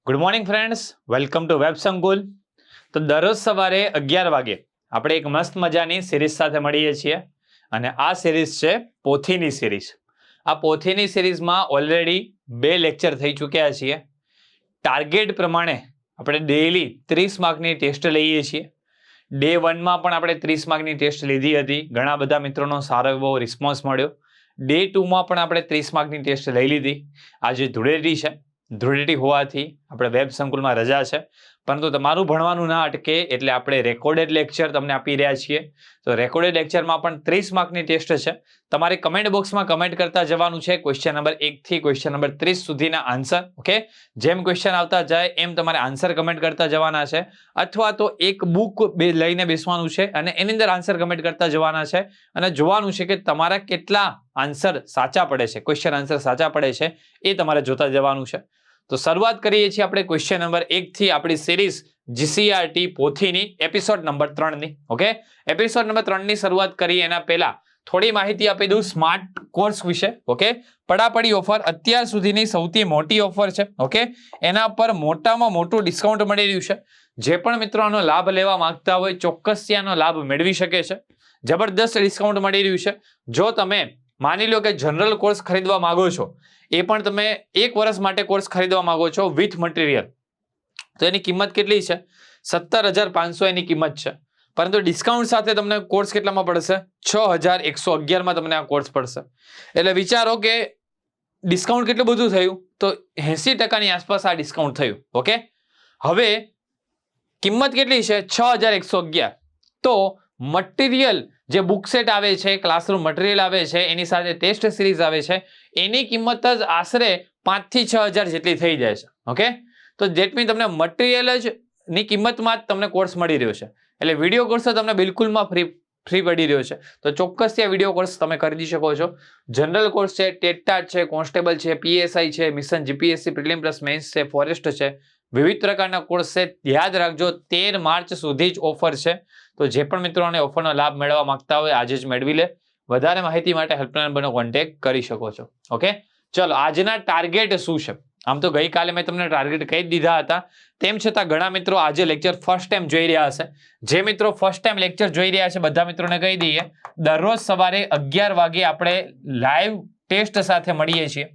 Good morning friends, welcome to web સંકુલ. તો દરરોજ સવારે 11 વાગે આપણે એક મસ્ત મજાની સિરીઝ સાથે મળીએ છીએ અને આ સિરીઝ છે પોથીની સિરીઝ. આ પોથીની સિરીઝમાં ઓલરેડી 2 લેક્ચર થઈ ચૂક્યા છીએ. ટાર્ગેટ પ્રમાણે આપણે ડેઈલી 30 માર્કની ટેસ્ટ લઈએ છીએ. ડે 1માં પણ આપણે 30 માર્કની ટેસ્ટ લીધી હતી. ઘણા બધા મિત્રોનો સારો એવો રિસ્પોન્સ મળ્યો. ડે 2માં પણ આપણે 30 માર્કની ટેસ્ટ લઈ લીધી. આજે ધૂળેટી છે. ધૂળેટી હોવાથી આપણે વેબ સંકુલમાં રજા છે, પરંતુ તમારું ભણવાનું ના અટકે એટલે આપણે રેકોર્ડેડ લેક્ચર તમને આપી રહ્યા છીએ. તો રેકોર્ડેડ લેક્ચરમાં પણ 30 માર્કની ટેસ્ટ છે. તમારે કમેન્ટ બોક્સમાં કમેન્ટ કરતા જવાનું છે ક્વેશ્ચન નંબર 1 થી ક્વેશ્ચન નંબર 30 સુધીના આન્સર. ઓકે, જેમ ક્વેશ્ચન આવતા જાય એમ તમારે આન્સર કમેન્ટ કરતા જવાના છે, અથવા તો એક બુક લઈને બેસવાનું છે અને એની અંદર આન્સર કમેન્ટ કરતા જવાના છે અને જોવાનું છે કે તમારા કેટલા આન્સર સાચા પડે છે, ક્વેશ્ચન આન્સર સાચા પડે છે એ તમારે જોતા જવાનું છે. તો શરૂઆત કરીએ છીએ આપણે ક્વેશ્ચન નંબર 1 થી આપણી સિરીઝ જીસીઆરટી પોથીની એપિસોડ નંબર 3 ની. ઓકે, એપિસોડ નંબર 3 ની શરૂઆત કરીએ એના પહેલા થોડી માહિતી આપી દઉં સ્માર્ટ કોર્સ વિશે. ઓકે, પડાપડી ઓફર અત્યાર સુધીની સૌથી મોટી ઓફર છે. ઓકે, એના પર મોટામાં મોટું ડિસ્કાઉન્ટ મળી રહ્યું છે. જે પણ મિત્રો આનો લાભ લેવા માંગતા હોય ચોક્કસ આનો લાભ મેળવી શકે છે. જબરદસ્ત ડિસ્કાઉન્ટ મળી રહ્યું છે. જો તમે માની લો કે જનરલ કોર્સ ખરીદવા માંગો છો, એ પણ તમે 1 વર્ષ માટે કોર્સ ખરીદવા માંગો છો વિથ મટીરિયલ, તો એની કિંમત કેટલી છે? 17,500 એની કિંમત છે. પરંતુ ડિસ્કાઉન્ટ સાથે તમને કોર્સ કેટલામાં પડશે? 6,111 માં તમને આ કોર્સ પડશે. એટલે વિચારો કે ડિસ્કાઉન્ટ કેટલું બધું થયું, તો 80% ની આસપાસ આ ડિસ્કાઉન્ટ થયું. ઓકે, હવે કિંમત કેટલી છે? 6,111. તો મટીરિયલ જે બુક સેટ આવે છે, ક્લાસરૂમ મટીરિયલ આવે છે, એની સાથે ટેસ્ટ સિરીઝ આવે છે, એની કિંમત જ આશરે 5 થી 6,000 જેટલી થઈ જાય છે. ઓકે, તો જેટ મીન તમને મટીરિયલ જ ની કિંમતમાં જ તમને કોર્સ મળી રહ્યો છે. એટલે વિડીયો કોર્સ તમને બિલકુલમાં ફ્રી પડી રહ્યો છે. તો ચોક્કસથી આ વિડીયો કોર્સ તમે ખરીદી શકો છો. જનરલ કોર્સ છે, ટેટ છે, કોન્સ્ટેબલ છે, પીએસઆઈ છે, mission GPSC prelim plus men's છે, ફોરેસ્ટ છે, વિવિધ પ્રકારના કોર્સ છે. યાદ રાખજો 13 માર્ચ સુધી જ ઓફર છે. તો જે પણ મિત્રોને ઓફરનો લાભ મેળવવા માંગતા હોય આજે જ મેળવી લે. વધારે માહિતી માટે હેલ્પલાઇન નંબરનો કોન્ટેક્ટ કરી શકો છો. ઓકે, ચલો આજના ટાર્ગેટ શું છે? આમ તો ગઈકાલે મેં તમને ટાર્ગેટ કહી દીધા હતા, તેમ છતાં ઘણા મિત્રો આજે લેક્ચર ફર્સ્ટ ટાઈમ જોઈ રહ્યા હશે. જે મિત્રો ફર્સ્ટ ટાઈમ લેક્ચર જોઈ રહ્યા છે બધા મિત્રોને કહી દઈએ, દરરોજ સવારે 11 વાગે આપણે લાઈવ ટેસ્ટ સાથે મળીએ છીએ.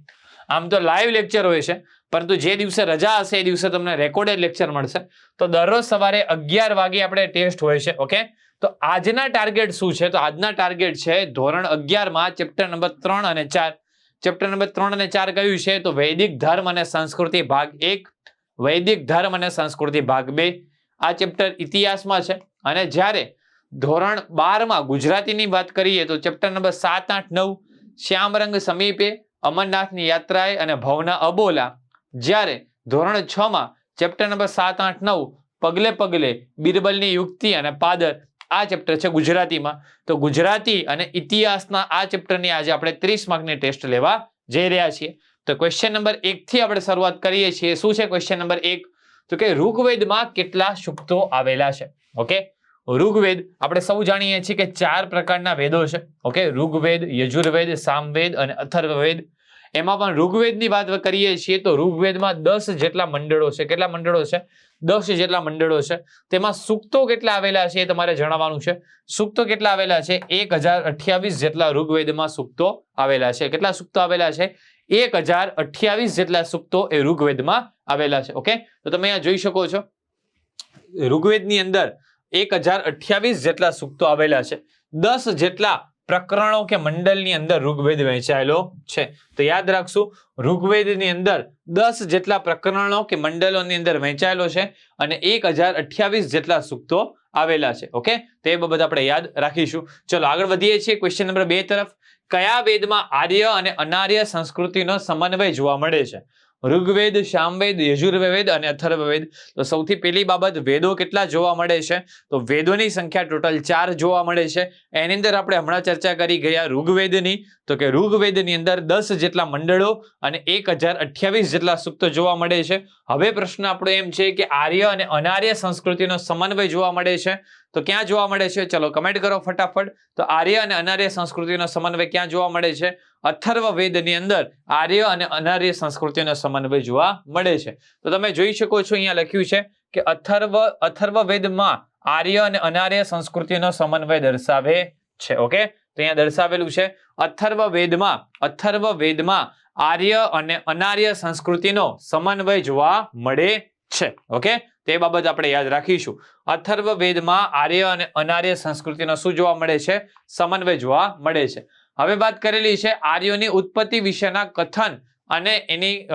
આમ તો લાઈવ લેક્ચર હોય છે, પરંતુ જે દિવસે રજા હશે એ દિવસે તમને રેકોર્ડેડ લેક્ચર મળશે. તો દરરોજ સવારે 11 વાગે આપણે ટેસ્ટ હોય છે. ઓકે, તો આજના ટાર્ગેટ શું છે? તો આજના ટાર્ગેટ છે ધોરણ 11 માં ચેપ્ટર નંબર 3 અને 4. ચેપ્ટર નંબર 3 અને 4 કયું છે? તો વૈદિક ધર્મ અને સંસ્કૃતિ ભાગ 1, વૈદિક ધર્મ અને સંસ્કૃતિ ભાગ 2. આ ચેપ્ટર ઇતિહાસમાં છે. અને જ્યારે ધોરણ 12 માં ગુજરાતીની વાત કરીએ તો ચેપ્ટર નંબર 7, 8, 9 શ્યામરંગ સમીપે, અમરનાથની યાત્રાએ અને ભવના અબોલા. જ્યારે ધોરણ 6 માં ચેપ્ટર નંબર 7, 8, 9 પગલે પગલે, બિરબલની યુક્તિ અને પાદર. આ ચેપ્ટર છે ગુજરાતીમાં. તો ગુજરાતી અને ઇતિહાસના આ ચેપ્ટરની આજે આપણે 30 માર્કની ટેસ્ટ લેવા જઈ રહ્યા છીએ. તો ક્વેશ્ચન નંબર 1 થી આપણે શરૂઆત કરીએ છીએ. શું છે ક્વેશ્ચન નંબર 1? તો કે ઋગ્વેદમાં કેટલા સૂક્તો આવેલા છે? ઓકે, ઋગ્વેદ આપણે સૌ જાણીએ છીએ કે 4 પ્રકારના વેદો છે. ઓકે, ઋગ્વેદ, યજુર્વેદ, સામવેદ અને અથર્વવેદ. એમાં પણ ઋગ્વેદની વાત કરીએ છીએ તો ઋગ્વેદમાં 10 જેટલા મંડળો છે. કેટલા મંડળો છે? 10 જેટલા મંડળો છે. તેમાં સૂક્તો કેટલા આવેલા છે એ તમારે જણાવવાનું છે. સૂક્તો કેટલા આવેલા છે? 1028 જેટલા ઋગ્વેદમાં સૂક્તો આવેલા છે. કેટલા સૂક્તો આવેલા છે? 1028 જેટલા સૂક્તો એ ઋગ્વેદમાં આવેલા છે. ઓકે, તો તમે અહીંયા જોઈ શકો છો ઋગ્વેદની અંદર 1028 જેટલા સૂક્તો આવેલા છે. 10 જેટલા પ્રકરણો કે મંડળની અંદર ઋગ્વેદ વહેંચાયેલો છે. તો યાદ રાખશું, ઋગ્વેદની અંદર 10 જેટલા પ્રકરણો કે મંડળોની અંદર વહેંચાયેલો છે અને 1028 જેટલા સૂક્તો આવેલા છે. ઓકે, તો એ બાબત આપણે યાદ રાખીશું. ચલો આગળ વધીએ છીએ ક્વેશ્ચન નંબર 2 તરફ. કયા વેદમાં આર્ય અને અનાર્ય સંસ્કૃતિનો સમન્વય જોવા મળે છે? ઋગ્વેદ, સામવેદ, યજુર્વેદ અને અથર્વવેદ. તો સૌથી પહેલી બાબત, વેદો કેટલા જોવા મળે છે? તો વેદોની સંખ્યા ટોટલ 4 જોવા મળે છે. એની અંદર આપણે હમણાં ચર્ચા કરી ગયા ઋગ્વેદની, તો કે ઋગ્વેદની અંદર 10 જેટલા મંડળો અને 1028 જેટલા સૂક્તો જોવા મળે છે. હવે પ્રશ્ન આપણો એમ છે કે આર્ય અને અનાર્ય સંસ્કૃતિનો સમન્વય જોવા મળે છે. તો ક્યાં જોવા મળે છે? ચલો કમેન્ટ કરો ફટાફટ. તો આર્ય અને અનાર્ય સંસ્કૃતિનો સમન્વય ક્યાં જોવા મળે છે? અથર્વવેદની અંદર આર્ય અને અનાર્ય સંસ્કૃતિનો સમન્વય જોવા મળે છે. તો તમે જોઈ શકો છો અહીંયા લખ્યું છે કે અથર્વવેદમાં આર્ય અને અનાર્ય સંસ્કૃતિનો સમન્વય દર્શાવે છે. ઓકે, તો અહીંયા દર્શાવેલું છે અથર્વવેદમાં આર્ય અને અનાર્ય સંસ્કૃતિનો સમન્વય જોવા મળે છે. ઓકે, તે બાબત આપણે યાદ રાખીશું. અથર્વવેદમાં આર્ય અને અનાર્ય સંસ્કૃતિનો શું જોવા મળે છે? સમન્વય જોવા મળે છે. હવે વાત કરેલી છે આર્યોની ઉત્પત્તિ વિશેના કથન અને એની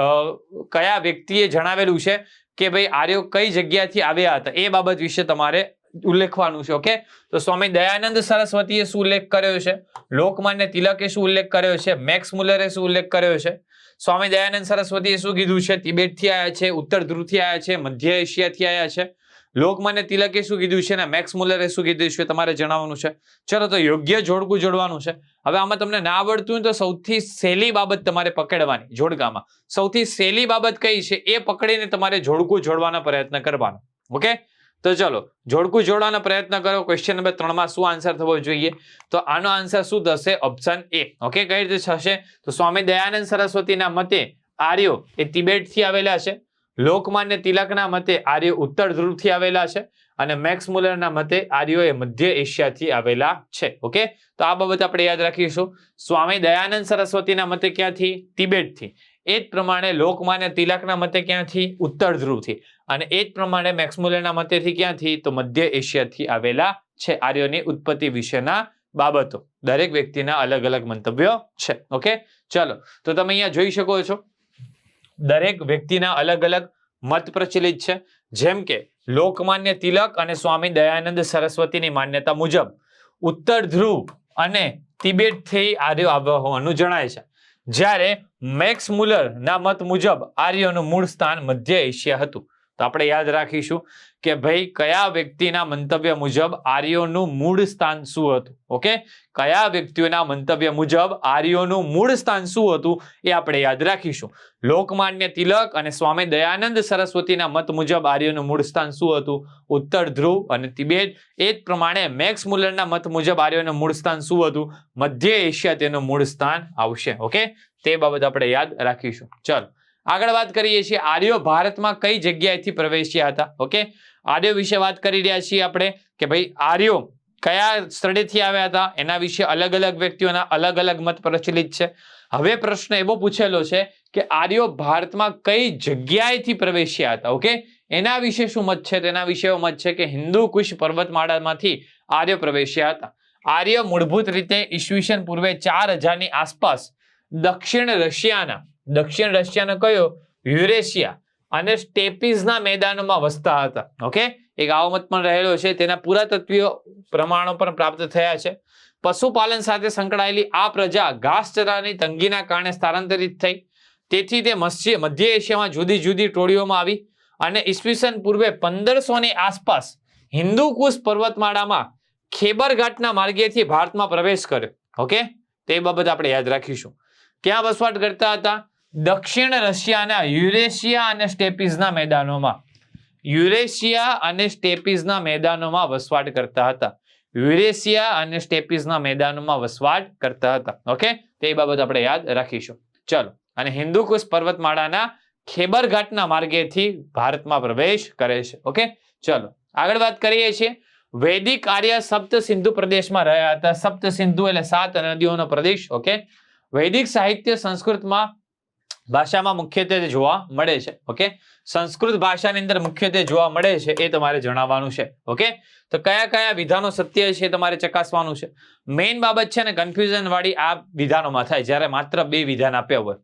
કયા વ્યક્તિએ જણાવેલું છે કે ભાઈ આર્યો કઈ જગ્યાથી આવ્યા હતા એ બાબત વિશે તમારે ઉલ્લેખવાનું છે. ઓકે, તો સ્વામી દયાનંદ સરસ્વતીએ શું ઉલ્લેખ કર્યો છે? લોકમાન્ય તિલકે શું ઉલ્લેખ કર્યો છે? મેક્સ મુલરે શું ઉલ્લેખ કર્યો છે? સ્વામી દયાનંદ સરસ્વતીએ શું કીધું છે? તિબેટથી આવ્યા છે, ઉત્તર ધ્રુવથી આવ્યા છે, મધ્ય એશિયાથી આવ્યા છે. લોકમાન્ય તિલકે શું કીધું છે ને મેક્સ મુલરે શું કીધું છે તમારે જણાવવાનું છે. ચલો, તો યોગ્ય જોડકું જોડવાનું છે. હવે આમાં તમને ના આવડતું હોય તો સૌથી સહેલી બાબત તમારે પકડવાની જોડકામાં. સૌથી સહેલી બાબત કઈ છે એ પકડીને તમારે જોડકું જોડવાનો પ્રયત્ન કરવાનો. ઓકે, તો ચલો જોડકું જોડવાનો પ્રયત્ન કરો. ક્વેશ્ચન નંબર 3 માં શું આન્સર થવો જોઈએ? તો આનો આન્સર શું થશે? Option A. ઓકે, કઈ રીતે થશે? તો સ્વામી દયાનંદ સરસ્વતીના મતે આર્યો એ તિબેટથી આવેલા છે. લોકમાન્ય તિલકના મતે આર્યો ઉત્તર ધ્રુવથી આવેલા છે અને મેક્સ મુલરના મતે આર્યો એ મધ્ય એશિયાથી આવેલા છે. ઓકે, તો આ બાબત આપણે યાદ રાખીશું. સ્વામી દયાનંદ સરસ્વતીના મતે ક્યાંથી? તિબેટથી. એ જ પ્રમાણે લોકમાન્ય તિલકના મતે ક્યાંથી? ઉત્તર ધ્રુવથી. અને એ જ પ્રમાણે મેક્સ મુલરના મતેથી ક્યાંથી? તો મધ્ય એશિયાથી આવેલા છે. આર્યોની ઉત્પત્તિ વિશેના બાબતો દરેક વ્યક્તિના અલગ અલગ મંતવ્યો છે. ઓકે, ચલો, તો તમે અહીંયા જોઈ શકો છો દરેક વ્યક્તિના અલગ અલગ મત પ્રચલિત છે. જેમ કે લોકમાન્ય તિલક અને સ્વામી દયાનંદ સરસ્વતીની માન્યતા મુજબ ઉત્તર ધ્રુવ અને તિબેટથી આર્યો આવ્યા હોવાનું જણાય છે. જ્યારે મેક્સ મુલરના મત મુજબ આર્યોનું મૂળ સ્થાન મધ્ય એશિયા હતું. તો આપણે યાદ રાખીશું કે ભાઈ કયા વ્યક્તિના મંતવ્ય મુજબ આર્યોનું મૂળ સ્થાન શું હતું. ઓકે, કયા વ્યક્તિઓના મંતવ્ય મુજબ આર્યોનું મૂળ સ્થાન શું હતું એ આપણે યાદ રાખીશું. લોકમાન્ય તિલક અને સ્વામી દયાનંદ સરસ્વતીના મત મુજબ આર્યોનું મૂળ સ્થાન શું હતું? ઉત્તર ધ્રુવ અને તિબેટ. એ જ પ્રમાણે મેક્સ મુલરના મત મુજબ આર્યોનું મૂળ સ્થાન શું હતું? મધ્ય એશિયા તેનું મૂળ સ્થાન આવશે. ઓકે, તે બાબત આપણે યાદ રાખીશું. ચલો આગળ વાત કરીએ છીએ આર્યો ભારતમાં કઈ જગ્યાએથી પ્રવેશ્યા હતા. ઓકે, આર્યો વિશે વાત કરી રહ્યા છીએ આપણે કે ભાઈ આર્યો કયા સ્થળેથી આવ્યા હતા એના વિશે અલગ અલગ વ્યક્તિઓના અલગ અલગ મત પ્રચલિત છે. હવે પ્રશ્ન એવો પૂછેલો છે કે આર્યો ભારતમાં કઈ જગ્યાએથી પ્રવેશ્યા હતા. ઓકે, એના વિશે શું મત છે? તેના વિશે એવો મત છે કે હિન્દુ કુશ પર્વતમાળામાંથી આર્યો પ્રવેશ્યા હતા. આર્ય મૂળભૂત રીતે ઈસવીસન પૂર્વે 4000ની આસપાસ દક્ષિણ રશિયાનો કયો? યુરેશિયા અને સ્ટેપીઝના મેદાનોમાં વસતા હતા. ઓકે, એક આવો મત પણ રહેલો છે. તેના પુરાતત્વીય પ્રમાણો પણ પ્રાપ્ત થયા છે. પશુપાલન સાથે સંકળાયેલી આ પ્રજા ઘાસચારાની તંગીના કારણે સ્થળાંતરિત થઈ. તેથી તે મધ્ય એશિયામાં જુદી જુદી ટોળીઓમાં આવી અને ઈસવીસન પૂર્વે 1500ની આસપાસ હિન્દુ કુશ પર્વતમાળામાં ખેબર ઘાટના માર્ગેથી ભારતમાં પ્રવેશ કર્યો. ઓકે, તે બાબત આપણે યાદ રાખીશું. ક્યાં વસવાટ કરતા હતા? દક્ષિણ રશિયાના યુરેશિયા અને સ્ટેપીઝના મેદાનોમાં. યુરેશિયા અને સ્ટેપીઝના મેદાનોમાં વસવાટ કરતા હતા. યુરેશિયા અને સ્ટેપીઝના મેદાનોમાં વસવાટ કરતા હતા. ઓકે, તે બાબત આપણે યાદ રાખીશું. ચલો, અને હિન્દુ કુશ પર્વતમાળાના ખેબર ઘાટના માર્ગેથી ભારતમાં પ્રવેશ કરે છે. ઓકે, ચલો આગળ વાત કરીએ છીએ. વૈદિક આર્ય સપ્ત સિંધુ પ્રદેશમાં રહ્યા હતા. સપ્ત સિંધુ એટલે 7 નદીઓનો પ્રદેશ. ઓકે, વૈદિક સાહિત્ય સંસ્કૃતમાં ભાષામાં મુખ્યત્વે જોવા મળે છે. ઓકે, સંસ્કૃત ભાષાની અંદર મુખ્યત્વે જોવા મળે છે એ તમારે જણાવવાનું છે. ઓકે, તો કયા કયા વિધાનો સત્ય છે તમારે ચકાસવાનું છે. મેઇન બાબત છે ને કન્ફ્યુઝન વાળી આ વિધાનોમાં થાય જ્યારે માત્ર 2 વિધાન આપ્યા હોય.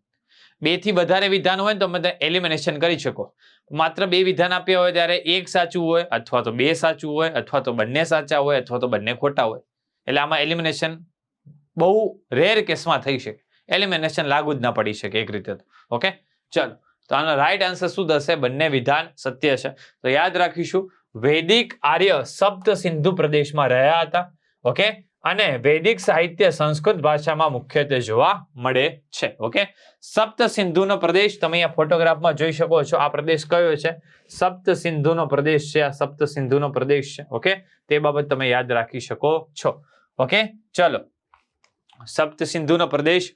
2 થી વધારે વિધાન હોય ને તો તમે એલિમિનેશન કરી શકો. માત્ર 2 વિધાન આપ્યા હોય ત્યારે 1 સાચું હોય અથવા તો 2 સાચું હોય અથવા તો બંને સાચા હોય અથવા તો બંને ખોટા હોય. એટલે આમાં એલિમિનેશન બહુ રેર કેસમાં થઈ શકે. એલિમિનેશન લાગુ જ ના પડી શકે એક રીતે. ઓકે, ચલો, તો આનો રાઈટ આન્સર શું થશે? બંને વિધાન સત્ય છે. તો યાદ રાખીશું વૈદિક આર્ય સપ્ત સિંધુ પ્રદેશમાં રહ્યા હતા. ઓકે, અને વૈદિક સાહિત્ય સંસ્કૃત ભાષામાં મુખ્યત્વે જોવા મળે છે. ઓકે, સપ્ત સિંધુનો પ્રદેશ તમે અહીંયા ફોટોગ્રાફમાં જોઈ શકો છો. આ પ્રદેશ કયો છે? સપ્ત સિંધુનો પ્રદેશ છે. આ સપ્ત સિંધુનો પ્રદેશ છે. ઓકે, તે બાબત તમે યાદ રાખી શકો છો. ઓકે, ચલો, સપ્ત સિંધુનો પ્રદેશ.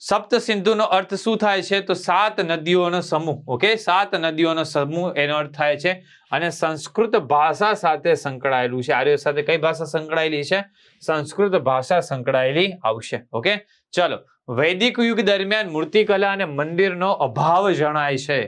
સપ્ત સિંધુનો અર્થ શું થાય છે? તો 7 નદીઓનો સમૂહ. ઓકે, 7 નદીઓનો સમૂહ એનો અર્થ થાય છે. અને સંસ્કૃત ભાષા સાથે સંકળાયેલું છે. આર્યો સાથે કઈ ભાષા સંકળાયેલી છે? સંસ્કૃત ભાષા સંકળાયેલી આવશે. ઓકે, ચલો, વૈદિક યુગ દરમિયાન મૂર્તિકલા અને મંદિરનો અભાવ જણાય છે.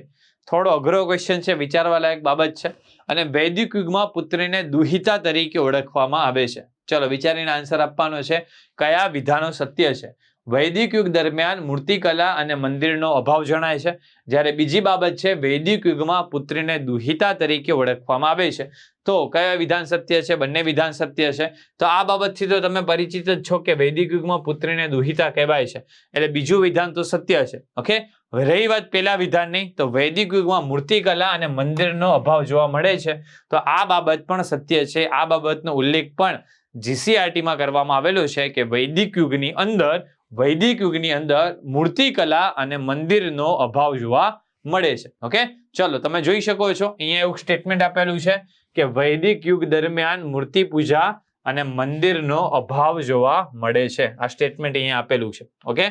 થોડો અઘરો ક્વેશ્ચન છે, વિચારવા લાયક બાબત છે. અને વૈદિક યુગમાં પુત્રીને દુહિતા તરીકે ઓળખવામાં આવે છે. ચલો, વિચારીને આન્સર આપવાનો છે. કયા વિધાનો સત્ય છે? વૈદિક યુગ દરમિયાન મૂર્તિકલા અને મંદિરનો અભાવ જણાય છે. જ્યારે બીજી બાબત છે, વૈદિક યુગમાં પુત્રીને દુહિતા તરીકે ઓળખવામાં આવે છે. તો કયા વિધાન સત્ય છે? બંને વિધાન સત્ય છે. તો આ બાબતથી તો તમે પરિચિત જ છો કે વૈદિક યુગમાં પુત્રીને દુહિતા કહેવાય છે, એટલે બીજું વિધાન તો સત્ય છે. ઓકે, રહી વાત પેલા વિધાનની, તો વૈદિક યુગમાં મૂર્તિકલા અને મંદિરનો અભાવ જોવા મળે છે. તો આ બાબત પણ સત્ય છે. આ બાબતનો ઉલ્લેખ પણ જીસીઆરટીમાં કરવામાં આવેલો છે કે વૈદિક યુગની અંદર મૂર્તિકલા અને મંદિરનો અભાવ જોવા મળે છે. ઓકે, ચલો, તમે જોઈ શકો છો અહીંયા એવું સ્ટેટમેન્ટ આપેલું છે કે વૈદિક યુગ દરમિયાન મૂર્તિ પૂજા અને મંદિરનો અભાવ જોવા મળે છે. આ સ્ટેટમેન્ટ અહીંયા આપેલું છે. ઓકે,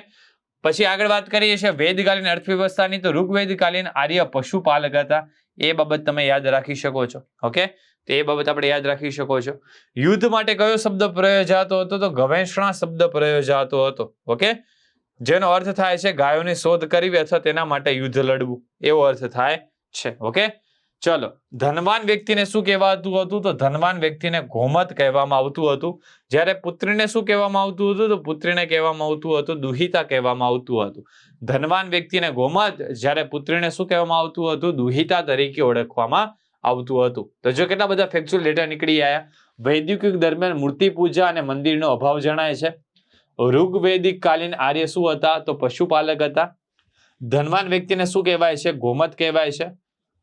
પછી આગળ વાત કરીએ છીએ વેદકાલીન અર્થવ્યવસ્થાની. તો ઋગ્વેદકાલીન આર્ય પશુપાલક હતા. એ બાબત તમે યાદ રાખી શકો છો. ઓકે, તો એ બાબત આપણે યાદ રાખી શકો છો. યુદ્ધ માટે કયો શબ્દ પ્રયોજાતો હતો? તો ગવેષણા શબ્દ પ્રયોજાતો હતો. ઓકે, જેનો અર્થ થાય છે ગાયોની શોધ કરવી અથવા તેના માટે યુદ્ધ લડવું, એવો અર્થ થાય છે. ઓકે, ચલો, ધનવાન વ્યક્તિને શું કહેવાતું હતું? તો ધનવાન વ્યક્તિને ગોમત કહેવામાં આવતું હતું. જ્યારે પુત્રીને શું કહેવામાં આવતું હતું? તો પુત્રીને કહેવામાં આવતું હતું દુહિતા કહેવામાં આવતું હતું. ધનવાન વ્યક્તિને ગોમત, જ્યારે પુત્રીને શું કહેવામાં આવતું હતું? દુહિતા તરીકે ઓળખવામાં આવતું હતું. તો જો કેટલા બધા ફેક્ચ્યુઅલ ડેટા નીકળી આવ્યા. વૈદિક યુગ દરમિયાન મૂર્તિ પૂજા અને મંદિરનો અભાવ જણાય છે. ઋગ્વેદિક કાલીન આર્ય શું હતા? તો પશુપાલક હતા. ધનવાન વ્યક્તિને શું કહેવાય છે? ગોમત કહેવાય છે.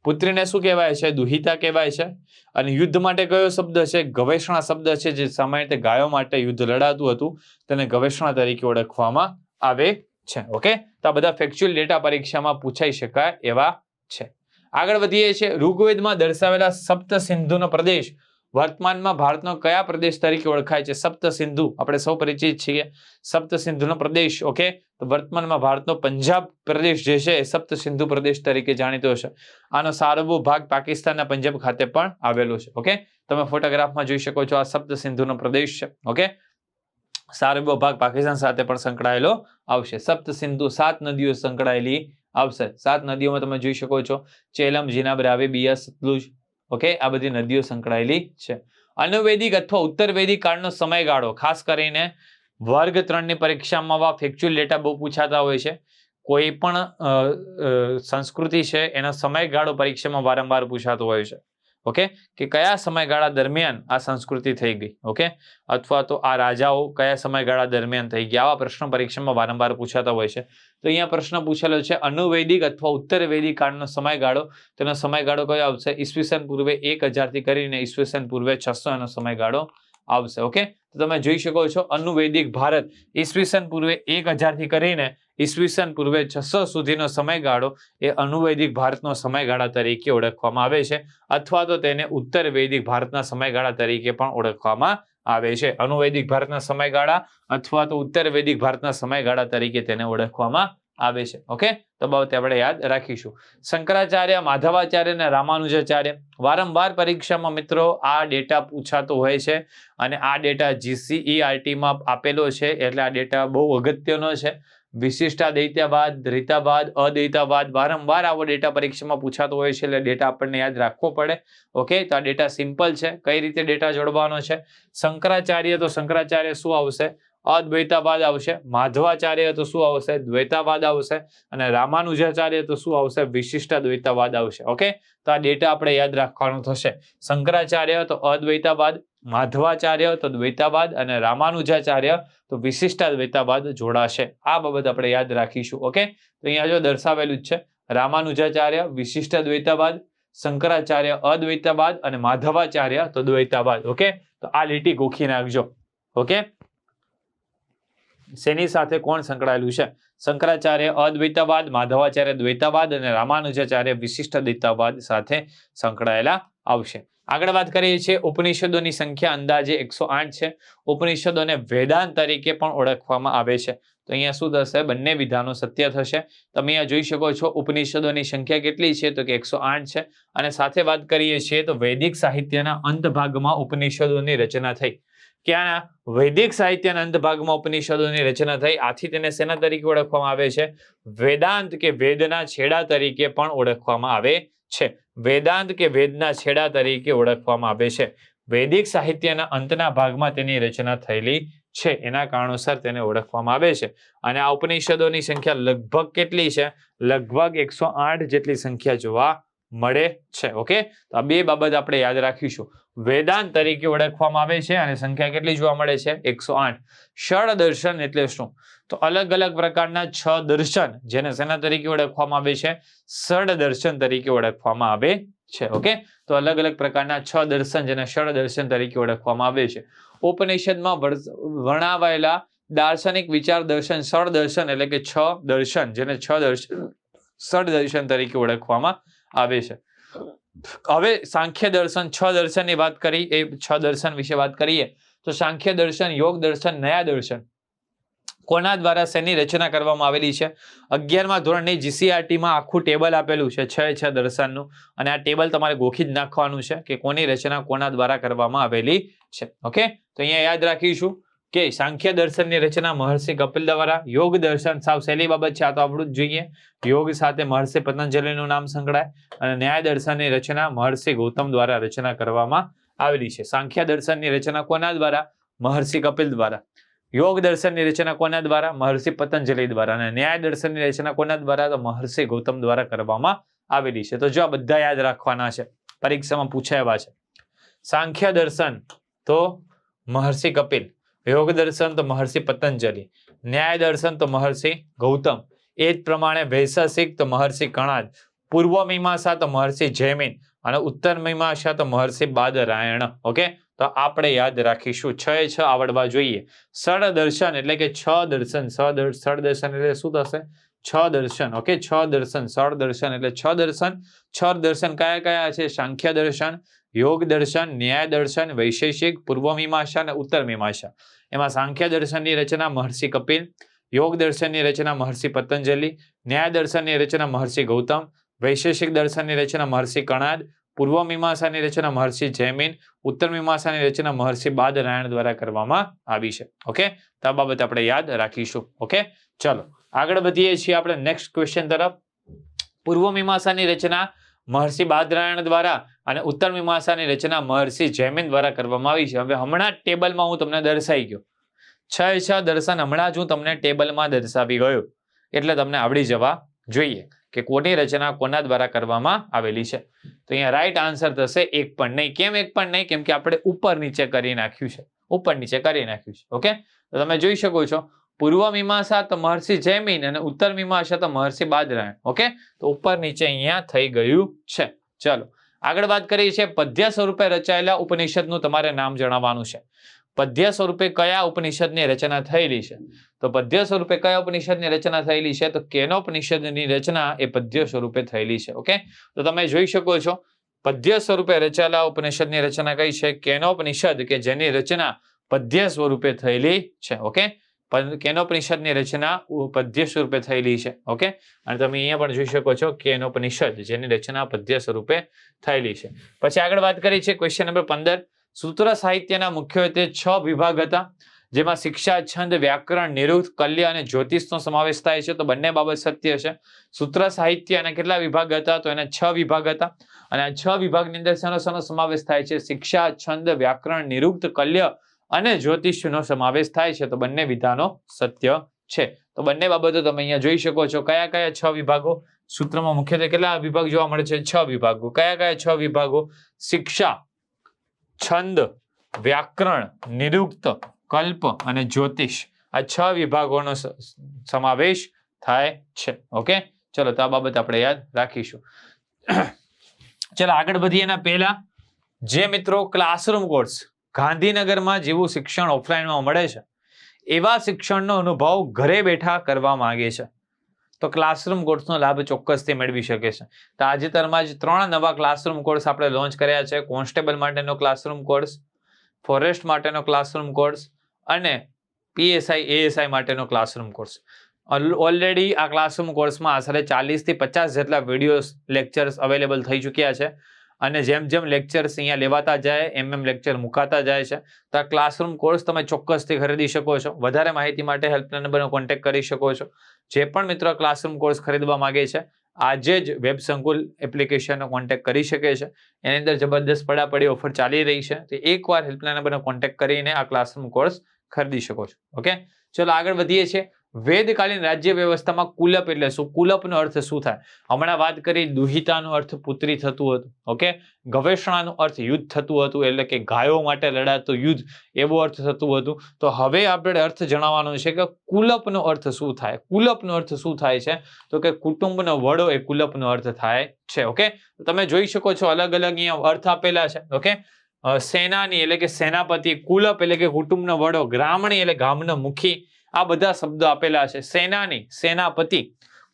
પુત્રીને શું કહેવાય છે? દુહિતા કહેવાય છે. અને યુદ્ધ માટે કયો શબ્દ છે? ગવેષણા શબ્દ છે. જે સામાન્ય ગાયો માટે યુદ્ધ લડાતું હતું તેને ગવેષણા તરીકે ઓળખવામાં આવે છે. ઓકે, તો આ બધા ફેક્ચ્યુઅલ ડેટા પરીક્ષામાં પૂછાઈ શકાય એવા છે. આગળ વધીએ છીએ. ઋગ્વેદમાં દર્શાવેલા સપ્ત સિંધુનો પ્રદેશ વર્તમાનમાં ભારતનો કયા પ્રદેશ તરીકે ઓળખાય છે? સપ્ત સિંધુ આપણે સૌ પરિચિત છીએ. સપ્ત સિંધુનો પ્રદેશ. ઓકે, તો વર્તમાનમાં ભારતનો પંજાબ પ્રદેશ જે છે એ સપ્ત સિંધુ પ્રદેશ તરીકે જાણીતો છે. આનો સારો ભાગ પાકિસ્તાનના પંજાબ ખાતે પણ આવેલો છે. ઓકે, તમે ફોટોગ્રાફમાં જોઈ શકો છો. આ સપ્ત સિંધુનો પ્રદેશ છે. ઓકે, સારો ભાગ પાકિસ્તાન સાથે પણ સંકળાયેલો આવશે. સપ્ત સિંધુ 7 નદીઓ સંકળાયેલી આવશે. 7 નદીઓમાં તમે જોઈ શકો છો ચેલમ, જીનાબ, રાવી, બિયાસ, સતલુજ. ઓકે, આ બધી નદીઓ સંકળાયેલી છે. અનુવૈદિક અથવા ઉત્તર વૈદિક કાળનો સમયગાળો, ખાસ કરીને વર્ગ 3 ની પરીક્ષામાં ફેક્ચ્યુઅલ ડેટા બહુ પૂછાતા હોય છે. કોઈ પણ સંસ્કૃતિ છે એનો સમયગાળો પરીક્ષામાં વારંવાર પૂછાતો હોય છે. ઓકે, કે કયા સમયગાળા દરમિયાન આ સંસ્કૃતિ થઈ ગઈ. ઓકે, અથવા તો આ રાજાઓ કયા સમયગાળા દરમિયાન થઈ ગયા, આવા પ્રશ્નો પરીક્ષામાં વારંવાર પૂછાતા હોય છે. તો અહીંયા પ્રશ્ન પૂછેલો છે અનુવૈદિક અથવા ઉત્તર વૈદિક કાળનો સમયગાળો. તેનો સમયગાળો કયો આવશે? ઈસવીસન પૂર્વે 1000 થી કરીને ઈસવીસન પૂર્વે 600 એનો સમયગાળો આવશે. ઓકે, તો તમે જોઈ શકો છો અનુવૈદિક ભારત ઈસવીસન પૂર્વે 1000 થી કરીને ઈસવીસન પૂર્વે 600 સુધીનો સમયગાળો એ અનુવૈદિક ભારતનો સમયગાળા તરીકે ઓળખવામાં આવે છે. અથવા તો તેને ઉત્તર વૈદિક ભારતના સમયગાળા તરીકે પણ ઓળખવામાં આવે છે. અનુવૈદિક ભારતના સમયગાળા અથવા તો ઉત્તર વૈદિક ભારતના સમયગાળા તરીકે તેને ઓળખવામાં આવે છે. ઓકે, તો બાબતે આપણે યાદ રાખીશું. શંકરાચાર્ય, માધવાચાર્ય અને રામાનુજાચાર્ય, વારંવાર પરીક્ષામાં મિત્રો આ ડેટા પૂછાતો હોય છે. અને આ ડેટા જીસીઈઆરટીમાં આપેલો છે, એટલે આ ડેટા બહુ અગત્યનો છે. વિશિષ્ટાદ્વૈતવાદ, દ્વૈતવાદ, અદ્વૈતવાદ, વારંવાર આવો ડેટા પરીક્ષામાં પૂછાતો હોય છે, એટલે ડેટા આપણને યાદ રાખવો પડે. ઓકે, તો આ ડેટા સિમ્પલ છે. કઈ રીતે ડેટા જોડવાનો છે? શંકરાચાર્ય, તો શંકરાચાર્ય શું આવશે? અદ્વૈતવાદ આવશે. માધવાચાર્ય તો શું આવશે? દ્વૈતવાદ આવશે. અને રામાનુજાચાર્ય તો શું આવશે? વિશિષ્ટાદ્વૈતવાદ આવશે. ઓકે, તો આ ડેટા આપણે યાદ રાખવાનું થશે. શંકરાચાર્ય તો અદ્વૈતવાદ, માધવાચાર્ય તો દ્વૈતવાદ અને રામાનુજાચાર્ય તો વિશિષ્ટાદ્વૈતવાદ જોડાશે. આ બાબત આપણે યાદ રાખીશું. ઓકે, તો અહીંયા જો દર્શાવેલું જ છે રામાનુજાચાર્ય વિશિષ્ટાદ્વૈતવાદ, શંકરાચાર્ય અદ્વૈતવાદ અને માધવાચાર્ય તો દ્વૈતવાદ. ઓકે, તો આ લીટી ગોખી નાખજો. ઓકે, શેની સાથે કોણ સંકળાયેલું છે? શંકરાચાર્ય અદ્વૈતવાદ, માધવાચાર્ય દ્વૈતવાદ અને રામાનુજાચાર્ય વિશિષ્ટ દ્વૈતવાદ સાથે સંકળાયેલા આવશે. આગળ વાત કરીએ છીએ ઉપનિષદોની સંખ્યા અંદાજે 108 છે. ઉપનિષદોને વેદાંત તરીકે પણ ઓળખવામાં આવે છે. તો અહીંયા શું થશે? બંને વિધાનો સત્ય થશે. તમે અહીંયા જોઈ શકો છો ઉપનિષદોની સંખ્યા કેટલી છે? તો કે 108 છે. અને સાથે વાત કરીએ છીએ તો વૈદિક સાહિત્યના અંત ભાગમાં ઉપનિષદોની રચના થઈ. ક્યાંના? વૈદિક સાહિત્યના અંત ભાગમાં ઉપનિષદોની રચના થઈ. આથી તેને શેના તરીકે ઓળખવામાં આવે છે? વેદાંત કે વેદના છેડા તરીકે પણ ઓળખવામાં આવે છે. વેદાંત કે વેદના છેડા તરીકે ઓળખવામાં આવે છે. વૈદિક સાહિત્યના અંતના ભાગમાં તેની રચના થયેલી છે, એના કારણોસર તેને ઓળખવામાં આવે છે. અને આ ઉપનિષદોની સંખ્યા લગભગ કેટલી છે? લગભગ 108 જેટલી સંખ્યા જોવા મળે છે. ઓકે, તો આ બે બાબત આપણે યાદ રાખીશું. વેદાંત તરીકે ઓળખવામાં આવે છે અને સંખ્યા કેટલી જોવા મળે છે? 108. ષડ દર્શન એટલે શું? તો અલગ અલગ પ્રકારના 6 દર્શન જેને શેના તરીકે ઓળખવામાં આવે છે? ષડ દર્શન તરીકે ઓળખવામાં આવે છે. ઓકે, તો અલગ અલગ પ્રકારના 6 દર્શન જેને ષડ દર્શન તરીકે ઓળખવામાં આવે છે. ઉપનિષદમાં વર્ણવાયેલા દાર્શનિક વિચાર દર્શન ષડ દર્શન એટલે કે 6 દર્શન જેને 6 દર્શન ષડ દર્શન તરીકે ઓળખવામાં આવે છે. હવે સાંખ્ય દર્શન 6 દર્શનની વાત કરી, એ 6 દર્શન વિશે વાત કરીએ તો સાંખ્ય દર્શન, યોગ દર્શન, ન્યાય દર્શન કોના દ્વારા શેની રચના કરવામાં આવેલી છે? 11મા ધોરણની જીસીઆરટીમાં આખું ટેબલ આપેલું છે 6 દર્શનનું, અને આ ટેબલ તમારે ગોખી જ નાખવાનું છે કે કોની રચના કોના દ્વારા કરવામાં આવેલી છે. ઓકે, તો અહીંયા યાદ રાખીશું કે સાંખ્ય દર્શનની રચના મહર્ષિ કપિલ દ્વારા. યોગ દર્શન સાવ સહેલી બાબત છે, આ તો આપણું જ જોઈએ. યોગ સાથે મહર્ષિ પતંજલિનું નામ સંકળાય. અને ન્યાય દર્શનની રચના મહર્ષિ ગૌતમ દ્વારા રચના કરવામાં આવેલી છે. સાંખ્ય દર્શનની રચના કોના દ્વારા? મહર્ષિ કપિલ દ્વારા. યોગ દર્શનની રચના કોના દ્વારા? મહર્ષિ પતંજલિ દ્વારા. અને ન્યાય દર્શનની રચના કોના દ્વારા? તો મહર્ષિ ગૌતમ દ્વારા કરવામાં આવેલી છે. તો જો આ બધા યાદ રાખવાના છે, પરીક્ષામાં પૂછાયા છે. સાંખ્ય દર્શન તો મહર્ષિ કપિલ, યોગ દર્શન તો મહર્ષિ પતંજલિ, ન્યાય દર્શન તો મહર્ષિ ગૌતમ, એ જ પ્રમાણે વૈશેષિક તો મહર્ષિ કણાદ, પૂર્વ મીમાંસા તો મહર્ષિ જૈમિન અને ઉત્તર મીમાંસા તો મહર્ષિ બાદરાયણ. ઓકે, તો આપણે યાદ રાખીશું. 6 આવડવા જોઈએ. ષડ દર્શન એટલે કે 6 દર્શન. ષડ દર્શન એટલે શું થશે? 6 દર્શન. ઓકે, 6 દર્શન. ષડ દર્શન એટલે 6 દર્શન. 6 દર્શન કયા કયા છે? સાંખ્ય દર્શન, યોગ દર્શન, ન્યાય દર્શન, વૈશેષિક, પૂર્વ મીમાંસા અને ઉત્તર મીમાંસા. એમાં સાંખ્ય દર્શનની રચના મહર્ષિ કપિલ, યોગ દર્શનની રચના મહર્ષિ પતંજલિ, ન્યાય દર્શનની રચના મહર્ષિ ગૌતમ, વૈશેષિક દર્શનની રચના મહર્ષિ કણાદ, પૂર્વ મીમાંસાની રચના મહર્ષિ જૈમિન, ઉત્તર મીમાંસાની રચના મહર્ષિ બાદરાયણ દ્વારા કરવામાં આવી છે. ઓકે, તો આ બાબત આપણે યાદ રાખીશું. ઓકે, ચલો આગળ વધીએ છીએ આપણે નેક્સ્ટ ક્વેશ્ચન તરફ. પૂર્વ મીમાંસાની રચના મહર્ષિ બાદરાયણ દ્વારા અને ઉત્તર મીમાંસાની રચના મહર્ષિ જૈમિન દ્વારા કરવામાં આવી છે. હવે હમણાં ટેબલમાં હું તમને દર્શાવી ગયો 6 દર્શન, હમણાં જ હું તમને ટેબલમાં દર્શાવી ગયો, એટલે તમને આવડી જવા જોઈએ કે કોની રચના કોના દ્વારા કરવામાં આવેલી છે. તો અહીંયા રાઈટ આન્સર થશે 1 પણ નહીં. કેમ 1 પણ નહીં? કેમ કે આપણે ઉપર નીચે કરી નાખ્યું છે. ઉપર નીચે કરી નાખ્યું છે. ઓકે, તો તમે જોઈ શકો છો પૂર્વ મીમાંસા તો મહર્ષિ જૈમિન અને ઉત્તર મીમાંસા તો મહર્ષિ બાદરાયણ. ઓકે, તો ઉપર નીચે અહીંયા થઈ ગયું છે. ચલો આગળ વાત કરીએ છીએ પદ્ય સ્વરૂપે રચાયેલા ઉપનિષદનું તમારે નામ જણાવવાનું છે. પદ્ય સ્વરૂપે કયા ઉપનિષદની રચના થયેલી છે? તો પદ્ય સ્વરૂપે કયા ઉપનિષદની રચના થયેલી છે? તો કેનોપનિષદની રચના એ પદ્ય સ્વરૂપે થયેલી છે. ઓકે, તો તમે જોઈ શકો છો પદ્ય સ્વરૂપે રચાયેલા ઉપનિષદની રચના કઈ છે? કેનોપનિષદ, કે જેની રચના પદ્ય સ્વરૂપે થયેલી છે. ઓકે, કેનોપનિષદની રચના પદ્ય સ્વરૂપે થયેલી છે. ઓકે, અને તમે અહીંયા પણ જોઈ શકો છો કેનોપનિષદ જેની રચના પદ્ય સ્વરૂપે થયેલી છે. પછી આગળ વાત કરી છે ક્વેશ્ચન નંબર 15. સૂત્ર સાહિત્યના મુખ્યત્વે 6 વિભાગ હતા, જેમાં શિક્ષા, છંદ, વ્યાકરણ, નિરુક્ત, કલ્ય અને જ્યોતિષનો સમાવેશ થાય છે. તો બંને બાબત સત્ય છે. સૂત્ર સાહિત્યના કેટલા વિભાગ હતા? તો એના 6 વિભાગ હતા. અને આ 6 વિભાગની અંદર શાનો સમાવેશ થાય છે? શિક્ષા, છંદ, વ્યાકરણ, નિરુક્ત, કલ્ય અને જ્યોતિષનો સમાવેશ થાય છે. તો બંને વિધાનો સત્ય છે. તો બંને બાબતો તમે અહીંયા જોઈ શકો છો. કયા કયા 6 વિભાગો? સૂત્રમાં મુખ્યત્વે કેટલા વિભાગ જોવા મળે છે? 6 વિભાગો. કયા કયા 6 વિભાગો? શિક્ષા, છંદ, વ્યાકરણ, નિરુક્ત, કલ્પ અને જ્યોતિષ. આ 6 વિભાગોનો સમાવેશ થાય છે. ઓકે, ચલો તો આ બાબત આપણે યાદ રાખીશું. ચલો આગળ વધીએ એના પહેલા જે મિત્રો ક્લાસરૂમ કોર્સ ગાંધીનગરમાં જેવું શિક્ષણ ઓફલાઈનમાં મળે છે એવા શિક્ષણનો અનુભવ ઘરે બેઠા કરવા માંગે છે તો ક્લાસરૂમ કોર્સનો લાભ ચોક્કસથી મેળવી શકે છે. તાજેતરમાં જ 3 નવા ક્લાસરૂમ કોર્સ આપણે લોન્ચ કર્યા છે. કોન્સ્ટેબલ માટેનો ક્લાસરૂમ કોર્સ, ફોરેસ્ટ માટેનો ક્લાસરૂમ કોર્સ અને PSI ASI માટેનો ક્લાસરૂમ કોર્સ. ઓલરેડી આ ક્લાસરૂમ કોર્સમાં આશરે 40 થી 50 જેટલા વિડીયોઝ લેક્ચર્સ અવેલેબલ થઈ ચૂક્યા છે અને જેમ જેમ લેક્ચર્સ અહીંયા લેવાતા જાય એમ લેક્ચર મુકાતા જાય છે તો આ ક્લાસરૂમ કોર્સ તમે ચોક્કસથી ખરીદી શકો છો. વધારે માહિતી માટે હેલ્પલાઇન નંબરનો કોન્ટેક્ટ કરી શકો છો. જે પણ મિત્રો ક્લાસરૂમ કોર્સ ખરીદવા માંગે છે આજે જ વેબ સંકુલ એપ્લિકેશનનો કોન્ટેક્ટ કરી શકે છે. એની અંદર જબરદસ્ત પડાપડી ઓફર ચાલી રહી છે તો એકવાર હેલ્પલાઇન નંબરનો કોન્ટેક્ટ કરીને આ ક્લાસરૂમ કોર્સ ખરીદી શકો છો. ઓકે, ચલો આગળ વધીએ છીએ. વેદકાલીન રાજ્ય વ્યવસ્થામાં કુલપ એટલે શું? કુલપનો અર્થ શું થાય? હમણાં વાત કરી દુહિતાનો અર્થ પુત્રી થતું હતું. ઓકે, ગવેષણાનો અર્થ યુદ્ધ થતું હતું એટલે કે ગાયો માટે લડાતું યુદ્ધ એવો અર્થ થતું હતું. તો હવે આપણે અર્થ જણાવવાનો છે કે કુલપનો અર્થ શું થાય. કુલપનો અર્થ શું થાય છે તો કે કુટુંબનો વડો એ કુલપનો અર્થ થાય છે. ઓકે, તમે જોઈ શકો છો અલગ અલગ અહીંયા અર્થ આપેલા છે. ઓકે, સેનાની એટલે કે સેનાપતિ, કુલપ એટલે કે કુટુંબનો વડો, ગ્રામણી એટલે ગામનો મુખી, આ બધા શબ્દો આપેલા છે. સેનાની, સેનાપતિ,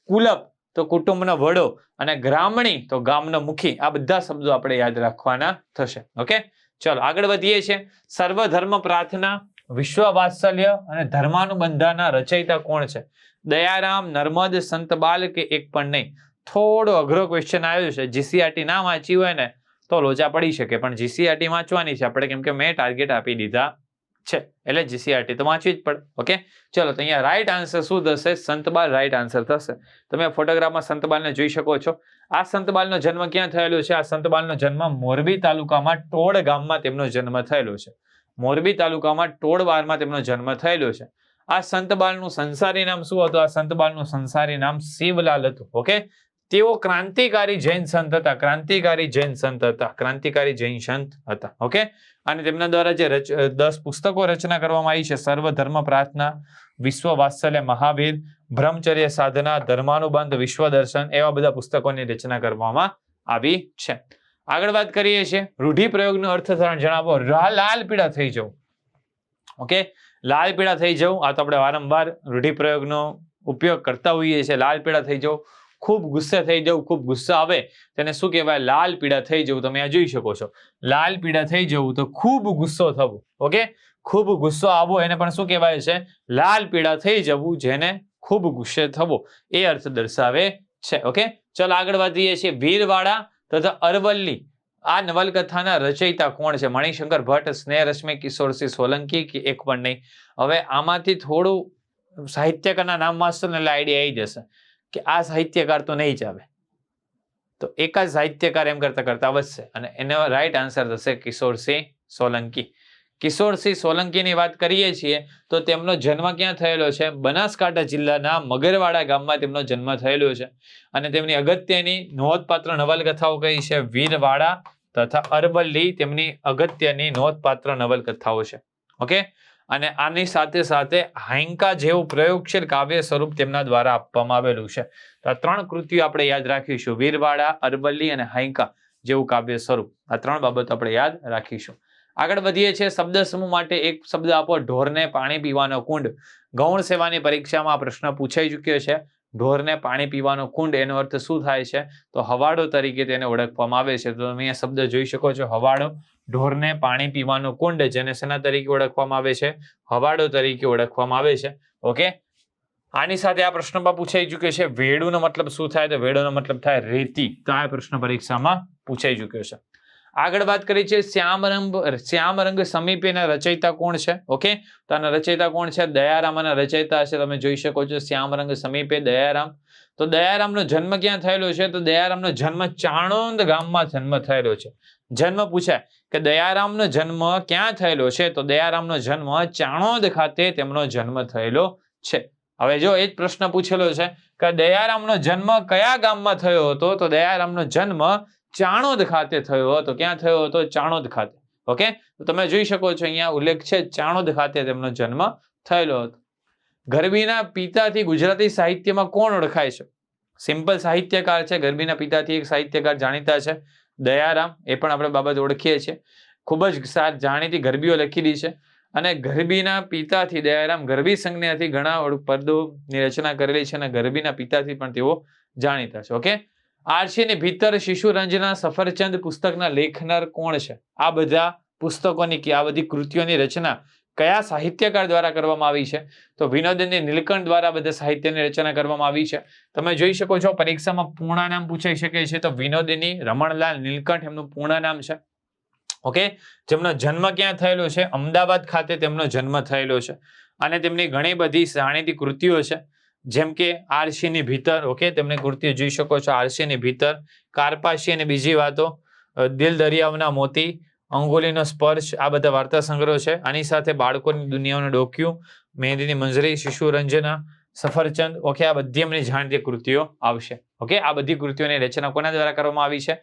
કુલપ તો કુટુંબનો વડો અને ગ્રામણી તો ગામનો મુખી, આ બધા શબ્દો આપણે યાદ રાખવાના થશે. ઓકે, ચલો આગળ વધીએ છીએ. સર્વધર્મ પ્રાર્થના, વિશ્વ વાત્સલ્ય અને ધર્માનુબંધના રચયિતા કોણ છે? દયારામ, નર્મદ, સંતબાલ કે એક પણ નહીં? થોડો અઘરો ક્વેશ્ચન આવ્યો છે. GCRT ના વાંચી હોય ને તો લોચા પડી શકે પણ GCRT વાંચવાની છે આપણે કેમ કે મેં ટાર્ગેટ આપી દીધા છે એટલે GCRT તો વાંચવી જ પડે. ઓકે, ચલો તો અહીંયા રાઈટ આન્સર શું થશે? સંતબાલ રાઈટ આન્સર થશે. તમે ફોટોગ્રાફમાં સંતબાલને જોઈ શકો છો. આ સંતબાલનો જન્મ ક્યાં થયેલો છે? આ સંતબાલનો જન્મ મોરબી તાલુકામાં ટોળ ગામમાં તેમનો જન્મ થયેલો છે. મોરબી તાલુકામાં ટોળવારમાં તેમનો જન્મ થયેલો છે. આ સંતબાલનું સંસારી નામ શું હતું? આ સંતબાલનું સંસારી નામ શિવલાલ હતું. ઓકે, તેઓ ક્રાંતિકારી જૈન સંત હતા. ક્રાંતિકારી જૈન સંત હતા. ક્રાંતિકારી જૈન સંત હતા. ઓકે, અને તેમના દ્વારા જે 10 પુસ્તકો રચના કરવામાં આવી છે સર્વધર્મ પ્રાર્થના, વિશ્વ વાત્સલ્ય, મહાવીર, બ્રહ્મચર્ય સાધના, ધર્માનુબંધ, વિશ્વ દર્શન એવા બધા પુસ્તકોની રચના કરવામાં આવી છે. આગળ વાત કરીએ છીએ રૂઢિપ્રયોગનો અર્થ જણાવો. લાલ પીળા થઈ જવું. ઓકે, લાલ પીળા થઈ જવું આ તો આપણે વારંવાર રૂઢિપ્રયોગનો ઉપયોગ કરતા હોઈએ છીએ. લાલ પીળા થઈ જવું, ખૂબ ગુસ્સે થઈ જવું, ખૂબ ગુસ્સો આવે તેને શું કહેવાય? લાલ પીળા થઈ જવું. તમે આ જોઈ શકો છો લાલ પીળા થઈ જવું તો ખૂબ ગુસ્સો થવું. ઓકે, ખૂબ ગુસ્સો આવવો એને પણ શું કહેવાય છે? લાલ પીળા થઈ જવું, જેને ખૂબ ગુસ્સે થવો એ અર્થ દર્શાવે છે. ઓકે, ચલો આગળ વધીએ છીએ. વીરવાડા તથા અરવલ્લી આ નવલકથાના રચયિતા કોણ છે? મણિશંકર ભટ્ટ, સ્નેહરશ્મિ, કિશોરસિંહ સોલંકી કે એક પણ નહીં? હવે આમાંથી થોડું સાહિત્યકારના નામ વાંચશો ને એટલે આઈડિયા આવી જશે કે આ સાહિત્યકાર તો નહીં જ આવે. તો એક જ સાહિત્યકાર એમ કરતા કરતા વધશે અને એનો રાઈટ આન્સર થશે કિશોરસિંહ સોલંકી. કિશોરસિંહ સોલંકીની વાત કરીએ છીએ તો તેમનો જન્મ ક્યાં થયેલો છે? બનાસકાંઠા જિલ્લાના મગરવાડા ગામમાં તેમનો જન્મ થયેલો છે અને તેમની અગત્યની નોંધપાત્ર નવલકથાઓ કઈ છે? વીરવાડા તથા અરવલ્લી તેમની અગત્યની નોંધપાત્ર નવલકથાઓ છે. ઓકે, અને આની સાથે સાથે હાઈંકા જેવું પ્રયોગશીલ કાવ્ય સ્વરૂપ તેમના દ્વારા આપવામાં આવેલું છે. તો આ 3 કૃતિઓ આપણે યાદ રાખીશું. વીરવાડા, અરવલ્લી અને હાઈંકા જેવું કાવ્ય સ્વરૂપ. આ 3 બાબતો આપણે યાદ રાખીશું. આગળ વધીએ છીએ. શબ્દ સમૂહ માટે એક શબ્દ આપો. ઢોરને પાણી પીવાનો કુંડ. ગૌણ સેવાની પરીક્ષામાં આ પ્રશ્ન પૂછાઈ ચૂક્યો છે. ઢોરને પાણી પીવાનો કુંડ એનો અર્થ શું થાય છે? તો હવાડો તરીકે તેને ઓળખવામાં આવે છે. તો તમે અહીંયા શબ્દ જોઈ શકો છો હવાડો. ઢોરને પાણી પીવાનો કુંડ જેને શેના તરીકે ઓળખવામાં આવે છે? હવાડો તરીકે ઓળખવામાં આવે છે. ઓકે, આની સાથે આ પ્રશ્ન પણ પૂછાઈ ચૂક્યો છે. વેડુનો મતલબ શું થાય? તો વેડુનો મતલબ થાય રેતી. તો આ પ્રશ્ન પરીક્ષામાં પૂછાઈ ચૂક્યો છે. આગળ વાત કરી છે શ્યામરંગ સમીપેના રચયિતા કોણ છે? ઓકે, તો આના રચયિતા કોણ છે? દયારામના રચયિતા છે. તમે જોઈ શકો છો શ્યામરંગ સમીપે દયારામ. તો દયારામનો જન્મ ક્યાં થયેલો છે? તો દયારામનો જન્મ ચાણોદ ગામમાં જન્મ થયેલો છે. જન્મ પૂછાય કે દયારામનો જન્મ ક્યાં થયેલો છે? તો દયારામનો જન્મ ચાણોદ ખાતે તેમનો જન્મ થયેલો છે. હવે જો એ જ પ્રશ્ન પૂછેલો છે કે દયારામનો જન્મ કયા ગામમાં થયો હતો? તો દયારામનો જન્મ ચાણોદ ખાતે થયો હતો. ક્યાં થયો હતો? ચાણોદ ખાતે. ઓકે, તો તમે જોઈ શકો છો અહીંયા ઉલ્લેખ છે ચાણોદ ખાતે તેમનો જન્મ થયેલો હતો. ગરબીના પિતાથી ગુજરાતી સાહિત્યમાં કોણ ઓળખાય છે? સિમ્પલ સાહિત્યકાર છે. ગરબીના પિતાથી એક સાહિત્યકાર જાણીતા છે દયારામ. એ પણ આપણે બાબત ઓળખીએ છીએ. ખૂબ જ જાણીતી ગરબીઓ લખેલી છે અને ગરબીના પિતાથી દયારામ ગરબી સંજ્ઞાથી ઘણા પદોની રચના કરેલી છે અને ગરબીના પિતાથી પણ તેઓ જાણીતા છે. ઓકે, આરસીની ભીતર, શિશુરંજના, સફરચંદ પુસ્તકના લેખનાર કોણ છે? આ બધા પુસ્તકોની આ બધી કૃતિઓની રચના કયા સાહિત્યકાર દ્વારા કરવામાં આવી છે? તો વિનોદની નીલકંઠ દ્વારા બધા સાહિત્યની રચના કરવામાં આવી છે. તમે જોઈ શકો છો પરીક્ષામાં પૂર્ણ નામ પૂછાઈ શકે છે. તો વિનોદની રમણલાલ નીલકંઠ એમનું પૂર્ણ નામ છે. ઓકે, જેમનો જન્મ ક્યાં થયેલો છે? અમદાવાદ ખાતે તેમનો જન્મ થયેલો છે અને તેમની ઘણી બધી જાણીતી કૃતિઓ છે, જેમ કે આરસીની ભીતર. ઓકે, તેમની કૃતિઓ જોઈ શકો છો. આરસીની ભીતર, કારપાશી અને બીજી વાતો, દિલ દરિયાવના મોતી, અંગુલીનો સ્પર્શ, આ બધા વાર્તા સંગ્રહ છે. આની સાથે બાળકોની દુનિયાનું ડોક્યુ, મહેંદીની મંજરી, શિશુરંજના, સફરચંદ. ઓકે, આ બધી એમની જાણીતી કૃતિઓ આવશે. ઓકે, આ બધી કૃતિઓની રચના કોના દ્વારા કરવામાં આવી છે?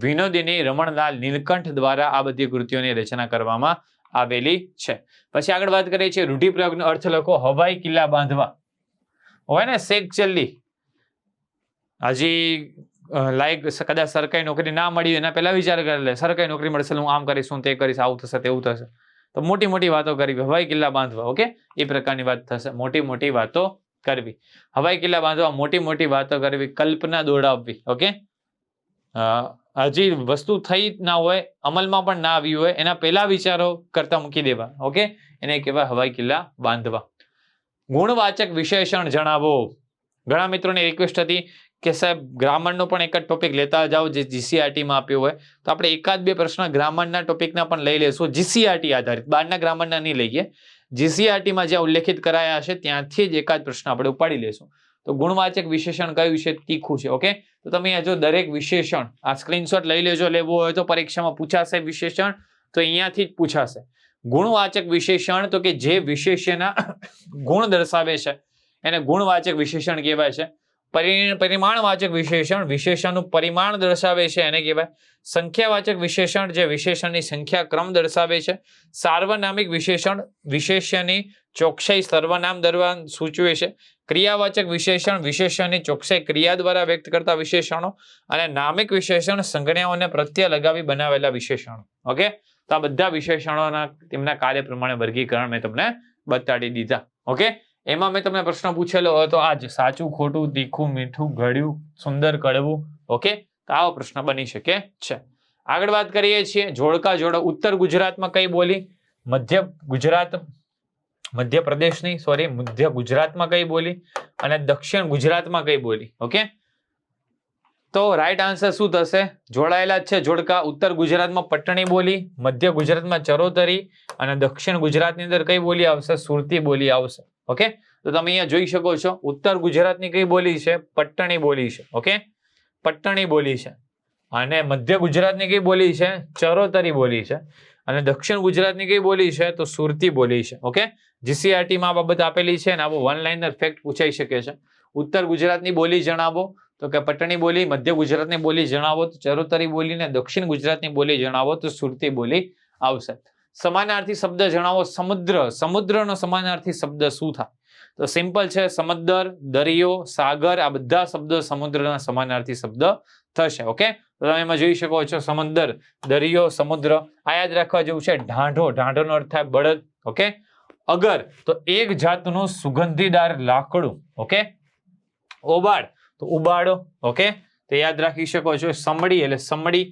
વિનોદની રમણલાલ નીલકંઠ દ્વારા આ બધી કૃતિઓની રચના કરવામાં આવેલી છે. પછી આગળ વાત કરીએ છીએ રૂઢિપ્રયોગનો અર્થ લખો. હવાઈ કિલ્લા બાંધવા હોય ને, શેખ ચલ્લી, હજી લાઈક કદાચ સરકારી નોકરી ના મળી એના પહેલા વિચાર કરી લે, સરકારી નોકરી મળશે, હું આમ કરીશ, હું તે કરીશ, આવું થશે, તેવું થશે. તો મોટી મોટી વાતો કરવી, હવાઈ કિલ્લા બાંધવા. ઓકે, એ પ્રકારની વાત થશે. મોટી મોટી વાતો કરવી, હવાઈ કિલ્લા બાંધવા, મોટી મોટી વાતો કરવી, કલ્પના દોડાવવી. ઓકે, હજી વસ્તુ થઈ ના હોય, અમલમાં પણ ના આવી હોય, એના પહેલા વિચારો કરતા મૂકી દેવા. ઓકે, એને કહેવાય હવાઈ કિલ્લા બાંધવા. ગુણવાચક વિશેષણ જણાવો. ઘણા મિત્રોની રિક્વેસ્ટ હતી કે સાહેબ ગ્રામરનો પણ એક જ ટોપિક લેતા જાઓ જે જીસીઆરટીમાં આપ્યો હોય. તો આપણે એકાદ બે પ્રશ્ન ગ્રામરના ટોપિકના પણ લઈ લેશું, જીસીઆરટી આધારિત, બહારના ગ્રામરના નહીં લઈએ. જીસીઆરટીમાં જ્યાં ઉલ્લેખિત કરાયા હશે ત્યાંથી જ એકાદ પ્રશ્ન આપણે ઉપાડી લેશું. તો ગુણવાચક વિશેષણ કયું છે? તીખું છે. ઓકે, તો તમે જો દરેક વિશેષણ આ સ્ક્રીનશોટ લઈ લેજો. લેવું હોય તો પરીક્ષામાં પૂછાશે વિશેષણ, તો અહીંયાથી જ પૂછાશે. ગુણવાચક વિશેષણ તો કે જે વિશેષણના ગુણ દર્શાવે છે એને ગુણવાચક વિશેષણ કહેવાય છે. પરિમાણવાચક વિશેષણ વિશેષણનું પરિમાણ દર્શાવે છે એને કહેવાય. સંખ્યાવાચક વિશેષણ જે વિશેષણની સંખ્યા ક્રમ દર્શાવે છે. સાર્વનામિક વિશેષણ વિશેષણની ચોકસાઈ સર્વનામ દ્વારા સૂચવે છે. ક્રિયાવાચક વિશેષણ વિશેષણની ચોકસાઈ ક્રિયા દ્વારા વ્યક્ત કરતા વિશેષણો. અને નામિક વિશેષણ સંજ્ઞાઓને પ્રત્યય લગાવી બનાવેલા વિશેષણો. ઓકે, તો આ બધા વિશેષણોના તેમના કાર્ય પ્રમાણે વર્ગીકરણ મેં તમને બતાડી દીધા. ઓકે, એમાં મેં તમને પ્રશ્ન પૂછેલો હોય તો આજ સાચું, ખોટું, તીખું, મીઠું, ગળ્યું, સુંદર, કડવું. ઓકે, તો આવો પ્રશ્ન બની શકે છે. આગળ વાત કરીએ છીએ જોડકા જોડો. ઉત્તર ગુજરાતમાં કઈ બોલી? મધ્ય ગુજરાતમાં કઈ બોલી અને દક્ષિણ ગુજરાતમાં કઈ બોલી? ઓકે, તો રાઈટ આન્સર શું થશે? જોડાયેલા જ છે જોડકા. ઉત્તર ગુજરાતમાં પટણી બોલી, મધ્ય ગુજરાતમાં ચરોતરી અને દક્ષિણ ગુજરાતની અંદર કઈ બોલી આવશે? સુરતી બોલી આવશે. ઓકે, તો તમે અહીંયા જોઈ શકો છો ઉત્તર ગુજરાતની કઈ બોલી છે? પટ્ટણી બોલી છે. ઓકે, પટ્ટણી બોલી છે. અને મધ્ય ગુજરાતની કઈ બોલી છે? ચરોતરી બોલી છે. અને દક્ષિણ ગુજરાતની કઈ બોલી છે? તો સુરતી બોલી છે. ઓકે, જીસીઆરટીમાં આ બાબત આપેલી છે અને આવો વન લાઇનર ફેક્ટ પૂછાઈ શકે છે. ઉત્તર ગુજરાતની બોલી જણાવો તો કે પટ્ટણી બોલી, મધ્ય ગુજરાતની બોલી જણાવો તો ચરોતરી બોલી, ને દક્ષિણ ગુજરાતની બોલી જણાવો તો સુરતી બોલી આવશે. સમાનાર્થી શબ્દ જણાવો. સમુદ્ર, સમુદ્રનો સમાનાર્થી શબ્દ શું થાય? તો સિમ્પલ છે, સમુદ્ર, દરિયો, સાગર, આ બધા શબ્દો સમુદ્રના સમાનાર્થી શબ્દ થશે. ઓકે, તો તમે એમાં જોઈ શકો છો સમુદ્ર, દરિયો, સમુદ્ર. આ યાદ રાખવા જેવું છે. ઢાંઢો, ઢાંઢોનો અર્થ થાય બળદ. ઓકે, અગર તો એક જાતનું સુગંધીદાર લાકડું. ઓકે, ઓબાડ તો ઉબાડો. ઓકે, તો યાદ રાખી શકો છો. સમડી એટલે સમડી.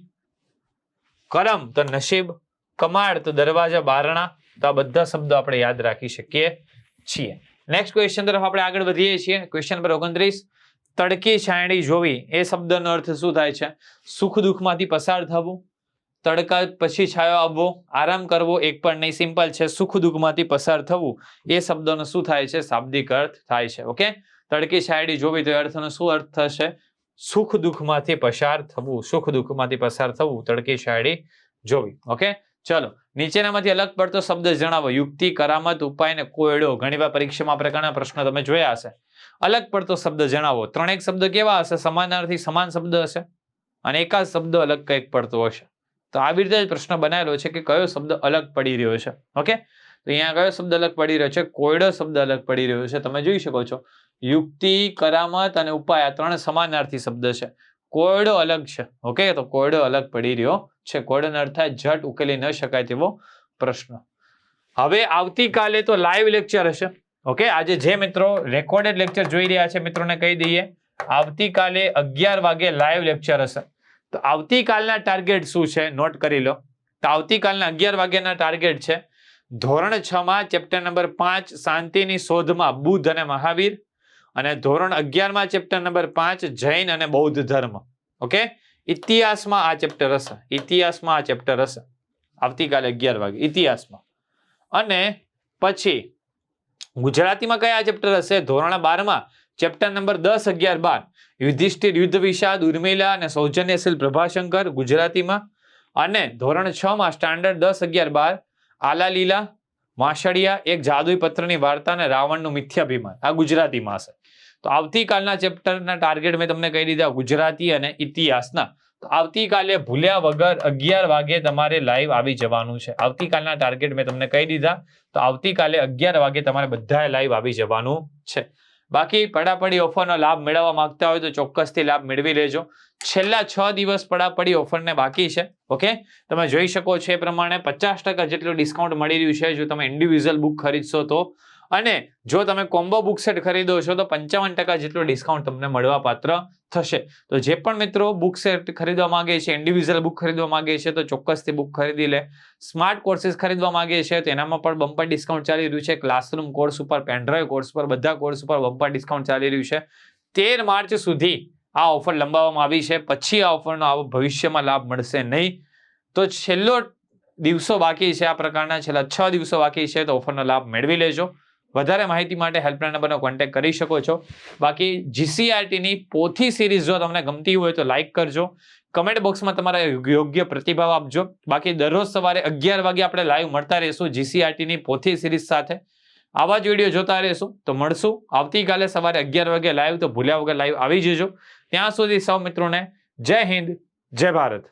કરમ તો નસીબ. કમાડ તો દરવાજા, બારણા. તો આ બધા શબ્દો આપણે યાદ રાખી શકીએ છીએ. નેક્સ્ટ ક્વેશ્ચન તરફ આપણે આગળ વધીએ છીએ. Question number 29. તડકી છાયડી જોવી એ શબ્દનો અર્થ શું થાય છે? સુખ દુઃખમાંથી પસાર થવું, તડકા પછી છાયો આવવો, આરામ કરવો, એક પણ નહીં. સિમ્પલ છે, સુખ દુઃખમાંથી પસાર થવું એ શબ્દનો શું થાય છે? શાબ્દિક અર્થ થાય છે. ઓકે, તડકી છાયડી જોવી તો અર્થનો શું અર્થ થશે? સુખ દુઃખમાંથી પસાર થવું. સુખ દુઃખમાંથી પસાર થવું, તડકી છાયડી જોવી. ઓકે, ચલો નીચેનામાંથી અલગ પડતો શબ્દ જણાવો. યુક્તિ, કરામત, ઉપાય ને કોયડો. ઘણીવાર પરીક્ષામાં આ પ્રકારના પ્રશ્ન તમે જોયા હશે. અલગ પડતો શબ્દ જણાવો. ત્રણેક શબ્દ કેવા હશે? સમાનાર્થી સમાન શબ્દ હશે અને એકાદ શબ્દ અલગ કંઈક પડતો હશે. તો આવી રીતે જ પ્રશ્ન બનાવેલો છે કે કયો શબ્દ અલગ પડી રહ્યો છે. ઓકે, તો અહીંયા કયો શબ્દ અલગ પડી રહ્યો છે? કોયડો શબ્દ અલગ પડી રહ્યો છે. તમે જોઈ શકો છો યુક્તિ, કરામત અને ઉપાય આ ત્રણ સમાનાર્થી શબ્દ છે. કોયડો અલગ છે. ઓકે, તો કોયડો અલગ પડી રહ્યો છે. કોયડોનો અર્થ થાય ઝટ ઉકેલી ન શકાય તેવો પ્રશ્ન. હવે આવતીકાલે તો લાઈવ લેક્ચર હશે. ઓકે, આજે જે મિત્રો રેકોર્ડેડ લેક્ચર જોઈ રહ્યા છે મિત્રોને કહી દઈએ, આવતીકાલે 11 વાગે લાઈવ લેક્ચર હશે. તો આવતીકાલના ટાર્ગેટ શું છે નોટ કરી લો. તો આવતીકાલના 11 વાગ્યાના ટાર્ગેટ છે ધોરણ 6 માં ચેપ્ટર નંબર 5 શાંતિની શોધમાં બુદ્ધ અને મહાવીર, અને ધોરણ 11 માં ચેપ્ટર નંબર 5 જૈન અને બૌદ્ધ ધર્મ. ઓકે, ઇતિહાસમાં આ ચેપ્ટર હશે. ઇતિહાસમાં આ ચેપ્ટર હશે આવતીકાલે 11 વાગે ઇતિહાસમાં. અને પછી ગુજરાતીમાં કયા ચેપ્ટર હશે? ધોરણ 12 માં ચેપ્ટર નંબર 10, 11, 12 યુધિષ્ઠિર યુદ્ધ વિષાદ ઉર્મિલા અને સૌજન્યશીલ પ્રભાશંકર ગુજરાતીમાં. અને ધોરણ 6 માં સ્ટાન્ડર્ડ 10, 11, 12 આલા લીલા માસળિયા એક જાદુઈ પત્રની વાર્તા અને રાવણનું મિથ્યાભિમાન આ ગુજરાતીમાં હશે. તો આવતીકાલના ચેપ્ટરના ટાર્ગેટ મેં તમને કહી દીધા ગુજરાતી અને ઇતિહાસના. તો આવતીકાલે ભૂલ્યા વગર 11 વાગે તમારે લાઈવ આવી જવાનું છે. આવતીકાલના ટાર્ગેટ મેં તમને કહી દીધા. તો આવતીકાલે 11 વાગે તમારે બધાએ લાઈવ આવી જવાનું છે. બાકી પડાપડી ઓફરનો લાભ મેળવવા માંગતા હોય તો ચોક્કસથી લાભ મેળવી લેજો. છેલ્લા 6 દિવસ પડાપડી ઓફરને બાકી છે. ઓકે, તમે જોઈ શકો છો એ પ્રમાણે 50% જેટલું ડિસ્કાઉન્ટ મળી રહ્યું છે જો તમે ઇન્ડિવિજ્યુઅલ બુક ખરીદશો તો, અને જો તમે કોમ્બો બુક સેટ ખરીદો છો તો 55% જેટલું ડિસ્કાઉન્ટ તમને મળવા પાત્ર થશે. તો જે પણ મિત્રો બુક સેટ ખરીદવા માંગે છે, ઇન્ડિવિજ્યુઅલ બુક ખરીદવા માંગે છે તો ચોક્કસથી બુક ખરીદી લે. સ્માર્ટ કોર્સીસ ખરીદવા માંગે છે તો એનામાં પણ બમ્પર ડિસ્કાઉન્ટ ચાલી રહ્યું છે. ક્લાસરૂમ કોર્સ ઉપર, પેનડ્રાઈવ કોર્સ પર, બધા કોર્સ ઉપર બમ્પર ડિસ્કાઉન્ટ ચાલી રહ્યું છે. 13 માર્ચ સુધી આ ઓફર લંબાવવામાં આવી છે. પછી આ ઓફરનો ભવિષ્યમાં લાભ મળશે નહીં. તો છેલ્લો દિવસો બાકી છે, આ પ્રકારના છેલ્લા 6 દિવસો બાકી છે, તો ઓફરનો લાભ મેળવી લેજો. વધારે માહિતી માટે હેલ્પલાઇન નંબરનો કોન્ટેક્ટ કરી શકો છો. બાકી જીસીઆરટીની પોથી સિરીઝ જો તમને ગમતી હોય તો લાઈક કરજો, કમેન્ટ બોક્સમાં તમારા યોગ્ય પ્રતિભાવ આપજો. બાકી દરરોજ સવારે 11 વાગે આપણે લાઈવ મળતા રહીશું જીસીઆરટીની પોથી સિરીઝ સાથે. આવા જ વિડીયો જોતા રહેશું. તો મળશું આવતીકાલે સવારે 11 વાગે લાઈવ. તો ભૂલ્યા વગર લાઈવ આવી જજો. ત્યાં સુધી સૌ મિત્રોને જય હિન્દ, જય ભારત.